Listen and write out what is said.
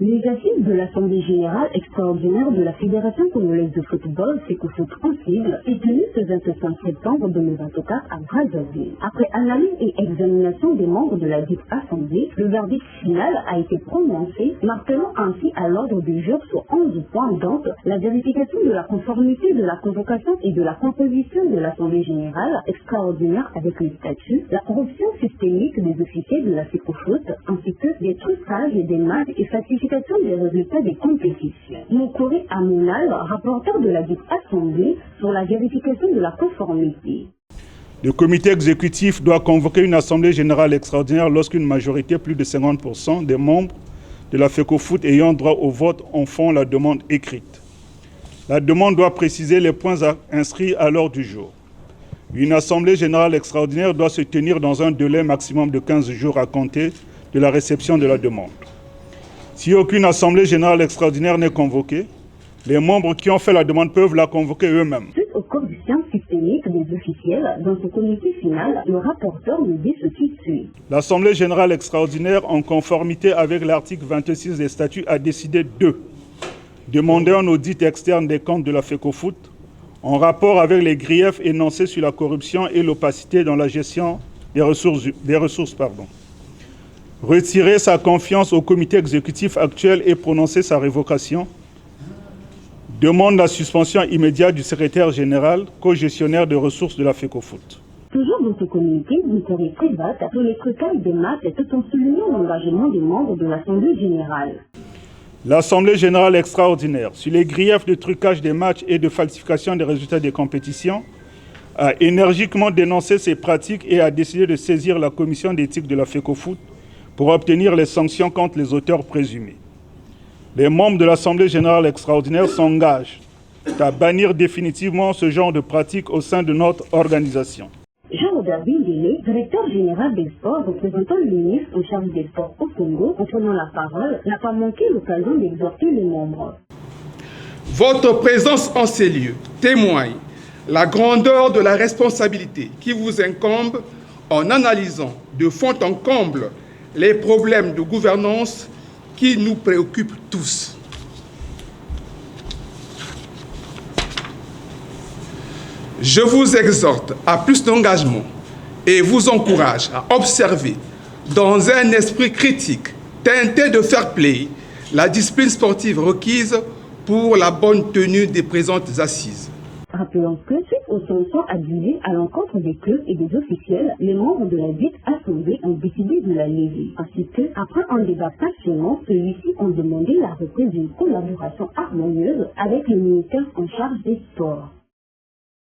Les assises de l'Assemblée générale extraordinaire de la Fédération congolaise de football, FECOFOOT en sigle, est tenue ce 25 septembre 2024 à Brazzaville. Après analyse et examination des membres de la dite Assemblée, le verdict final a été prononcé, martelant ainsi à l'ordre du jour sur 11 points donc la vérification de la conformité de la convocation et de la composition de l'Assemblée générale extraordinaire avec les statuts, la corruption systémique des officiers de la FECOFOOT, ainsi que des trucages et des matchs et falsifications des résultats des compétitions. Moukouri Amounal, rapporteur de la dite Assemblée sur la vérification de la conformité. Le comité exécutif doit convoquer une assemblée générale extraordinaire lorsqu'une majorité, plus de 50% des membres de la FECOFOOT ayant droit au vote en font la demande écrite. La demande doit préciser les points inscrits à l'ordre du jour. Une assemblée générale extraordinaire doit se tenir dans un délai maximum de 15 jours à compter de la réception de la demande. Si aucune assemblée générale extraordinaire n'est convoquée, les membres qui ont fait la demande peuvent la convoquer eux-mêmes. Suite aux corruptions systémiques des officiels, dans ce comité final, le rapporteur nous dit ce qui suit. L'Assemblée générale extraordinaire, en conformité avec l'article 26 des statuts, a décidé de demander un audit externe des comptes de la FECOFOOT en rapport avec les griefs énoncés sur la corruption et l'opacité dans la gestion des ressources. Retirer sa confiance au comité exécutif actuel et prononcer sa révocation. Demande la suspension immédiate du secrétaire général, co-gestionnaire des ressources de la FECOFOOT. Toujours dans ce communiqué, Moukouri private sur les trucages des matchs tout en soulignant l'engagement des membres de l'Assemblée générale. L'Assemblée générale extraordinaire, sur les griefs de trucage des matchs et de falsification des résultats des compétitions, a énergiquement dénoncé ces pratiques et a décidé de saisir la commission d'éthique de la FECOFOOT pour obtenir les sanctions contre les auteurs présumés. Les membres de l'Assemblée générale extraordinaire s'engagent à bannir définitivement ce genre de pratiques au sein de notre organisation. Jean-Robert Bindele, directeur général des sports, représentant le ministre en charge des sports au Congo, en prenant la parole, n'a pas manqué l'occasion d'exhorter les membres. Votre présence en ces lieux témoigne la grandeur de la responsabilité qui vous incombe en analysant de fond en comble les problèmes de gouvernance qui nous préoccupent tous. Je vous exhorte à plus d'engagement et vous encourage à observer dans un esprit critique teinté de fair play la discipline sportive requise pour la bonne tenue des présentes assises. Rappelons que suite aux sanctions abusées à l'encontre des clubs et des officiels, les membres de la dite Assemblée ont décidé de la lever. Ainsi que, après un débat passionnant, celui-ci ont demandé la reprise d'une collaboration harmonieuse avec le ministère en charge des sports.